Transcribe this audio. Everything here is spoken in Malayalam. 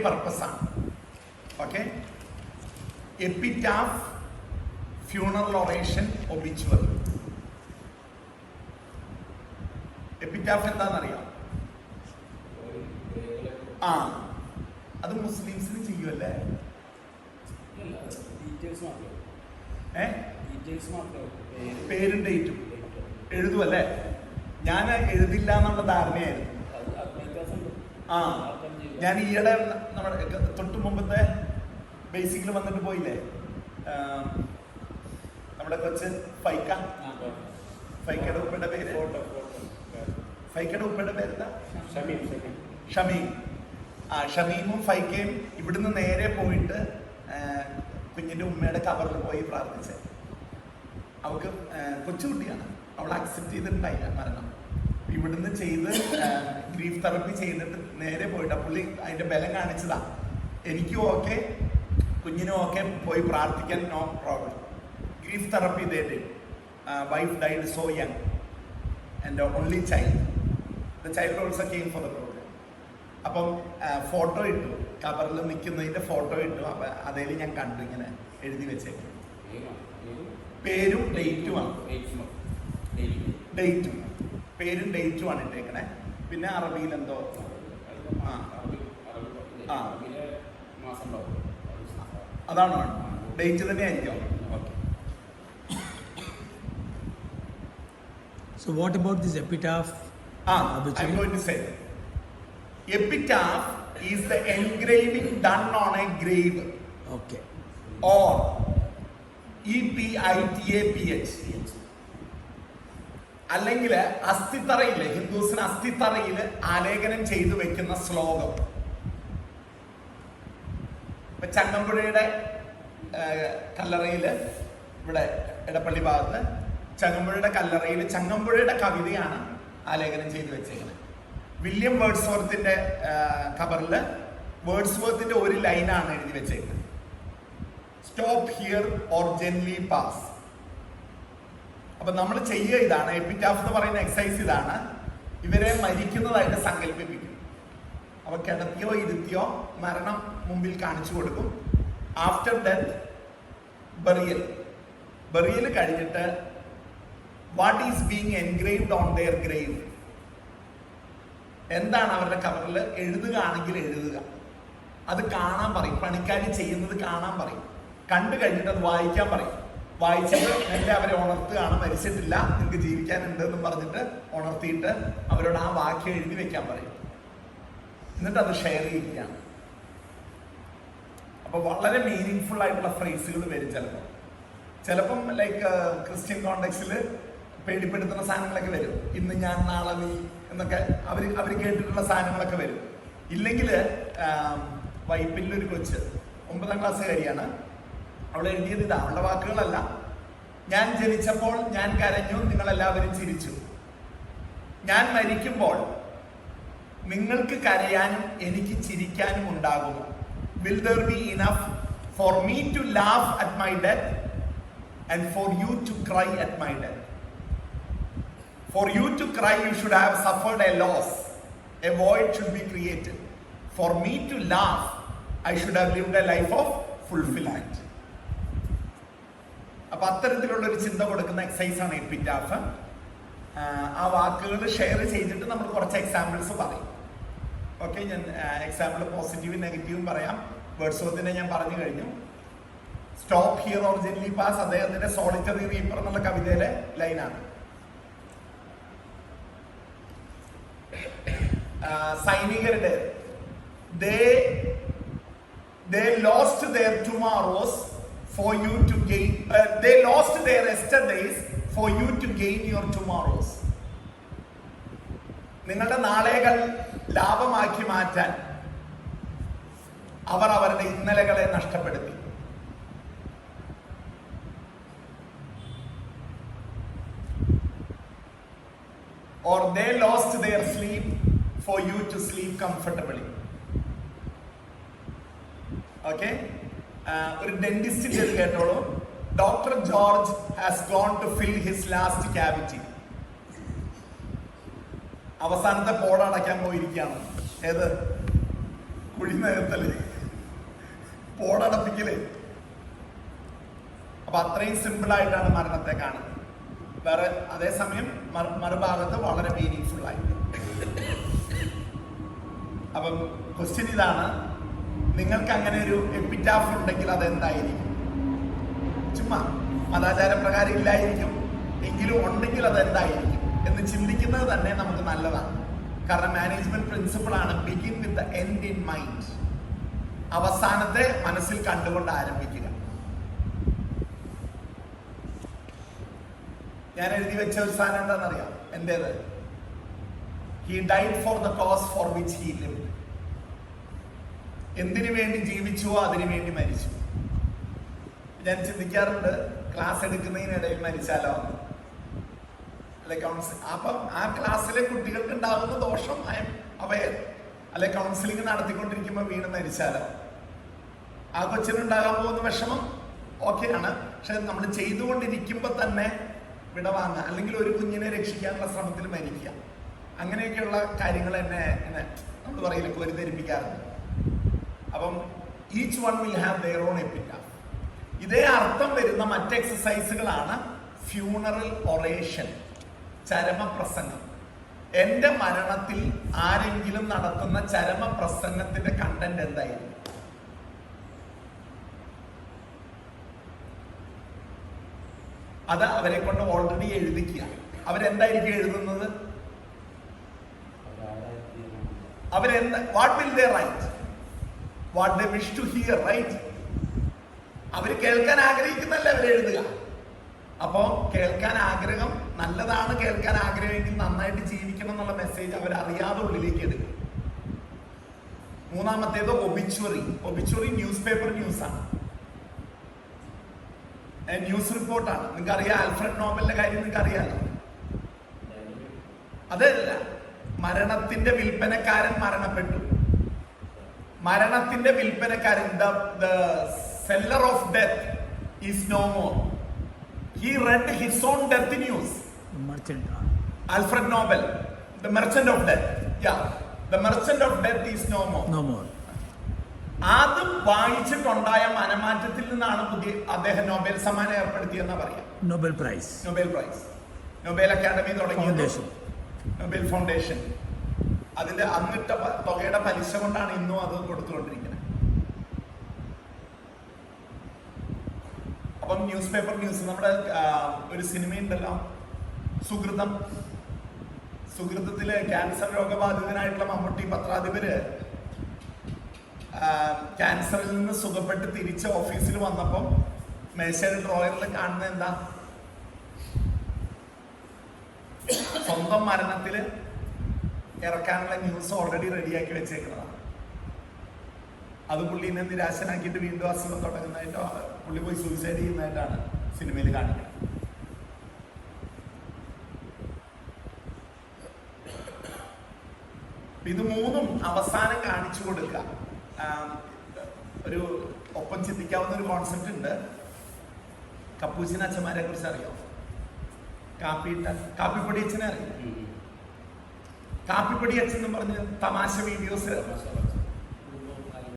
പർപ്പസാണ്. Okay, epitaph, funeral oration, obituary. Epitaph എന്താണെന്നറിയാം? അത് മുസ്ലിംസിന് ചെയ്യുമല്ലേ? പേരും ഡേറ്റും എഴുതുമല്ലേ? ഞാൻ എഴുതില്ല എന്നുള്ള ധാരണയായിരുന്നു. ഞാൻ ഈയിടെ നമ്മുടെ തൊട്ട് മുമ്പത്തെ ബേസിക്കൽ വന്നിട്ട് പോയില്ലേ, നമ്മുടെ കൊച്ച് ഫൈക്കയുടെ ഉപ്പയുടെ പേര്, ഫൈക്കയുടെ ഉപ്പയുടെ പേരെന്താ? ഷമീം. ഷമീമും ഫൈക്കയും ഇവിടുന്ന് നേരെ പോയിട്ട് കുഞ്ഞിന്റെ ഉമ്മയുടെ കബറിൽ പോയി പ്രാർത്ഥിച്ചത്. അവൾക്ക് കൊച്ചുകുട്ടിയാണ്, അവൾ അക്സെപ്റ്റ് ചെയ്തിട്ടുണ്ടായില്ല മരണം. ഇവിടുന്ന് ചെയ്ത് ഗ്രീഫ് തെറപ്പി ചെയ്തിട്ട് നേരെ പോയിട്ട് പുള്ളി അതിന്റെ ബലം കാണിച്ചതാ. എനിക്കും ഓക്കെ, കുഞ്ഞിനും ഓക്കെ, പോയി പ്രാർത്ഥിക്കാൻ നോ പ്രോബ്ലം. ഗ്രീഫ് തെറപ്പി ചെയ്തേ. Wife died so young and only child. The child also came for the program. അപ്പം ഫോട്ടോ ഇട്ടു, കബറിൽ നിൽക്കുന്നതിന്റെ ഫോട്ടോ ഇട്ടു. അപ്പൊ അതേല് ഞാൻ കണ്ടു ഇങ്ങനെ എഴുതി വെച്ചേക്കും. പേരും ഡേറ്റുമാണ്, ഡേറ്റും പേരും ഡേറ്റുമാണ് ഇട്ടേക്കണേ. പിന്നെ അറബിയിൽ എന്തോ അതാണോ? ഡേറ്റ് തന്നെ ആയിരിക്കും. So what about this epitaph? I'm going to say epitaph is the engraving done on a grave. Okay. Or EPITAPH. അല്ലെങ്കിൽ അസ്ഥിത്തറയില്, ഹിന്ദുസിന് അസ്ഥിത്തറയില് ആലേഖനം ചെയ്തു വെക്കുന്ന ശ്ലോകം. ഇപ്പൊ ചങ്ങമ്പുഴയുടെ കല്ലറയില്, ഇവിടെ എടപ്പള്ളി ഭാഗത്ത് ചങ്ങമ്പുഴയുടെ കല്ലറയിൽ ചങ്ങമ്പുഴയുടെ കവിതയാണ് ആലേഖനം ചെയ്തു വെച്ചേക്കുന്നത്. വില്യം വേർഡ്സ്വർത്തിന്റെ ഖബറില് വേർഡ്സ്വർത്തിന്റെ ഒരു ലൈനാണ് എഴുതി വെച്ചേക്കുന്നത്. Stop here or gently pass. അപ്പൊ നമ്മൾ ചെയ്യുക ഇതാണ്, എപ്പിറ്റാഫ് എന്ന് പറയുന്ന എക്സസൈസ് ഇതാണ്. ഇവരെ മരിക്കുന്നതായിട്ട് സങ്കല്പിപ്പിക്കും. അപ്പൊ കിടത്തിയോ ഇരുത്തിയോ മരണം മുമ്പിൽ കാണിച്ചു കൊടുക്കും. ആഫ്റ്റർ ഡെത്ത് ബറിയൽ കഴിഞ്ഞിട്ട് what is being engraved on their grave, എന്താണ് അവരുടെ കവറിൽ എഴുതുകയാണെങ്കിൽ എഴുതുക. അത് കാണാൻ പറയും. പണിക്കാരി ചെയ്യുന്നത് കാണാൻ പറയും. കണ്ടു കഴിഞ്ഞിട്ട് അത് വായിക്കാൻ പറയും. വായിച്ചിട്ട് എന്നെ അവരെ ഉണർത്തുകയാണ്, മരിച്ചിട്ടില്ല, നിങ്ങൾക്ക് ജീവിക്കാനുണ്ട് എന്ന് പറഞ്ഞിട്ട് ഉണർത്തിയിട്ട് അവരോട് ആ വാക്യം എഴുതി വെക്കാൻ പറയും. എന്നിട്ട് അത് ഷെയർ ചെയ്യുകയാണ്. അപ്പൊ വളരെ മീനിങ് ഫുൾ ആയിട്ടുള്ള ഫ്രേസുകൾ വരും. ചിലപ്പം ലൈക്ക് ക്രിസ്ത്യൻ കോണ്ടെക്സ്റ്റിൽ പേടിപ്പെടുത്തുന്ന സാധനങ്ങളൊക്കെ വരും. ഇന്ന് ഞാൻ നാളെ നീ എന്നൊക്കെ അവർ കേട്ടിട്ടുള്ള സാധനങ്ങളൊക്കെ വരും. ഇല്ലെങ്കിൽ വൈപ്പിലൊരു കൊച്ച് 9ാം ക്ലാസ്സുകാരിയാണ്. അവൾ എഴുതിയത് ഇതാ, അവളുടെ വാക്കുകളല്ല. ഞാൻ ജനിച്ചപ്പോൾ ഞാൻ കരഞ്ഞു, നിങ്ങളെല്ലാവരും ചിരിച്ചു. ഞാൻ മരിക്കുമ്പോൾ നിങ്ങൾക്ക് കരയാനും എനിക്ക് ചിരിക്കാനും ഉണ്ടാകുമോ? Will there be enough for me to laugh at my death and for you to cry at my death? For you to cry, you should have suffered a loss. A void should be created. For me to laugh, I should have lived a life of fulfillment. അപ്പൊ അത്തരത്തിലുള്ള ഒരു ചിന്ത കൊടുക്കുന്ന എക്സസൈസ് ആണ് എപ്പിറ്റാഫ്. ആ വാക്കുകൾ ഷെയർ ചെയ്തിട്ട് നമ്മൾ കുറച്ച് എക്സാമ്പിൾസ് പറയും. ഓക്കെ, ഞാൻ എക്സാമ്പിൾ പോസിറ്റീവും നെഗറ്റീവും പറയാം. വേർഡ്സ്വർത്തിന്റെ ഞാൻ പറഞ്ഞു കഴിഞ്ഞു. Stop here or gently pass അദ്ദേഹത്തിന്റെ സോളിറ്ററി റീപ്പർ എന്നുള്ള കവിതയിലെ ലൈനാണ്. സൈനികരുടെ they lost their tomorrows for you to gain, they lost their yesterdays for you to gain your tomorrows. നിങ്ങളുടെ നാളെകൾ ലാഭമാക്കി മാറ്റാൻ അവർ അവരുടെ ഇന്നലകളെ നഷ്ടപ്പെടുത്തി. Or they lost their sleep for you to sleep comfortably. Okay? ഒരു ഡെന്റിസ്റ്റിന്റെ കേട്ടോളൂ. Doctor George has gone to fill his last cavity. അവസാനത്തെ പോടടയ്ക്കാൻ പോയിരിക്കുകയാണ്. ഏത്? കുഴി നികത്തല്, പോടടപ്പിക്കല്. അപ്പൊ അത്രയും സിമ്പിൾ ആയിട്ടാണ് മരണത്തെ കാണുന്നത്. വേറെ അതേസമയം മറുഭാഗത്ത് വളരെ മീനിങ്ഫുൾ ആയിട്ട്. അപ്പം ക്വസ്റ്റ്യൻ ഇതാണ്, നിങ്ങൾക്ക് അങ്ങനെ ഒരു എപ്പിറ്റാഫ് ഉണ്ടെങ്കിൽ അതെന്തായിരിക്കും? ചുമ്മാ മതാചാരപ്രകാരം ഇല്ലായിരിക്കും, എങ്കിലും ഉണ്ടെങ്കിൽ അതെന്തായിരിക്കും എന്ന് ചിന്തിക്കുന്നത് തന്നെ നമുക്ക് നല്ലതാണ്. കാരണം മാനേജ്മെന്റ് പ്രിൻസിപ്പിൾ ആണ് begin with the end in mind. അവസാനത്തെ മനസ്സിൽ കണ്ടുകൊണ്ട് ആരംഭിക്കുക. ഞാൻ എഴുതി വെച്ച ഒരു സാധനം എന്താണെന്നറിയാം എന്റേത്? He died for the cause for which he lived. എന്തിനു വേണ്ടി ജീവിച്ചുവോ അതിനു വേണ്ടി മരിച്ചു. ഞാൻ ചിന്തിക്കാറുണ്ട്, ക്ലാസ് എടുക്കുന്നതിനിടയിൽ മരിച്ചാലോ അല്ലെ അപ്പം ആ ക്ലാസ്സിലെ കുട്ടികൾക്ക് ഉണ്ടാകുന്ന ദോഷം അവയർ അല്ലെ കൗൺസിലിംഗ് നടത്തിക്കൊണ്ടിരിക്കുമ്പോൾ വീണ് മരിച്ചാലോ, ആ കൊച്ചിനുണ്ടാകാൻ പോകുന്ന വിഷമം ഓക്കെയാണ്. പക്ഷെ നമ്മൾ ചെയ്തുകൊണ്ടിരിക്കുമ്പോൾ തന്നെ വിടവാങ്ങുക, അല്ലെങ്കിൽ ഒരു കുഞ്ഞിനെ രക്ഷിക്കാനുള്ള ശ്രമത്തിൽ മരിക്കുക, അങ്ങനെയൊക്കെയുള്ള കാര്യങ്ങൾ എന്നെ നമ്മൾ പറയില്ല കോരിധരിപ്പിക്കാറുണ്ട്. അപ്പം each one will have their own epitaph. ഇതേ അർത്ഥം വരുന്ന മറ്റ് എക്സസൈസുകളാണ് ഫ്യൂണറൽ ഒറേഷൻ, ചരമപ്രസംഗം. എന്റെ മരണത്തിൽ ആരെങ്കിലും നടത്തുന്ന ചരമപ്രസംഗത്തിന്റെ കണ്ടന്റ് എന്തായിരുന്നു? അത് അവരെ കൊണ്ട് ഓൾറെഡി എഴുതിക്കുക. അവരെന്തായിരിക്കും എഴുതുന്നത്? What will they write? What they wish to hear, right? അവർ കേൾക്കാൻ ആഗ്രഹിക്കുന്നല്ലേ അവർ എഴുതുക. അപ്പോ കേൾക്കാൻ ആഗ്രഹം നല്ലതാണ്, കേൾക്കാൻ ആഗ്രഹമെങ്കിൽ നന്നായിട്ട് ജീവിക്കണം എന്നുള്ള മെസ്സേജ് അവർ അറിയാതെ ഉള്ളിലേക്ക് എടുക്കും. മൂന്നാമത്തേത് ഒബിച്വറി. ഒബിച്വറി ന്യൂസ് പേപ്പർ ന്യൂസാണ്, ന്യൂസ് റിപ്പോർട്ടാണ്. നിങ്ങൾക്ക് അറിയാം ആൽഫ്രഡ് നോബലിന്റെ കാര്യം നിങ്ങൾക്ക് അറിയാലോ. അതല്ല, മരണത്തിന്റെ വിൽപ്പനക്കാരൻ മരണപ്പെട്ടു. മരണത്തിന്റെ വിൽപ്പനക്കാരൻ, the seller of death is no more. He read his own death news. Merchant. Alfred Nobel, the merchant of death. Yeah, the merchant of death is no more. No more. അത് വായിച്ചിട്ടുണ്ടായ മനമാറ്റത്തിൽ നിന്നാണ് അദ്ദേഹം നൊബേൽ സമ്മാനം ഏർപ്പെടുത്തിയെന്ന് പറയാം. Nobel Prize. Nobel prize, Nobel academy തുടങ്ങിയത്, നൊബേൽ ഫൗണ്ടേഷൻ. അതിന്റെ അന്നിട്ട തുകയുടെ പലിശ കൊണ്ടാണ് ഇന്നും അത് കൊടുത്തുകൊണ്ടിരിക്കുന്നത്. അപ്പം ന്യൂസ് പേപ്പർ ന്യൂസ്. നമ്മുടെ ഒരു സിനിമയുണ്ടല്ലോ സുഹൃതം. സുഹൃതത്തില് ക്യാൻസർ രോഗബാധിതനായിട്ടുള്ള മമ്മൂട്ടി പത്രാധിപര് ക്യാൻസറിൽ നിന്ന് സുഖപ്പെട്ട് തിരിച്ച് ഓഫീസിൽ വന്നപ്പം മേശയുടെ ഡ്രോയറിൽ കാണുന്ന എന്താ? സ്വന്തം മരണത്തില് ഇറക്കാനുള്ള ന്യൂസ് ഓൾറെഡി റെഡിയാക്കി വെച്ചേക്കുന്നതാണ്. അത് പുള്ളിനെ നിരാശനാക്കിയിട്ട് വീണ്ടും അസുഖം തുടങ്ങുന്നതായിട്ടോ പുള്ളി പോയി സൂയിസൈഡ് ചെയ്യുന്നതായിട്ടാണ് സിനിമയിൽ കാണിക്കുന്നത്. ഇത് മൂന്നും അവസാനം കാണിച്ചു കൊടുക്കുക. ഒരു ഒപ്പം ചിന്തിക്കാവുന്ന ഒരു കോൺസെപ്റ്റ് ഉണ്ട്. കപ്പൂച്ചിൻ അച്ഛന്മാരെ കുറിച്ച് അറിയോ? കാപ്പിപ്പൊടി അച്ഛനെ അറിയാം. കാപ്പിപ്പൊടി അച്ഛൻ എന്ന് പറഞ്ഞ് തമാശ വീഡിയോസ്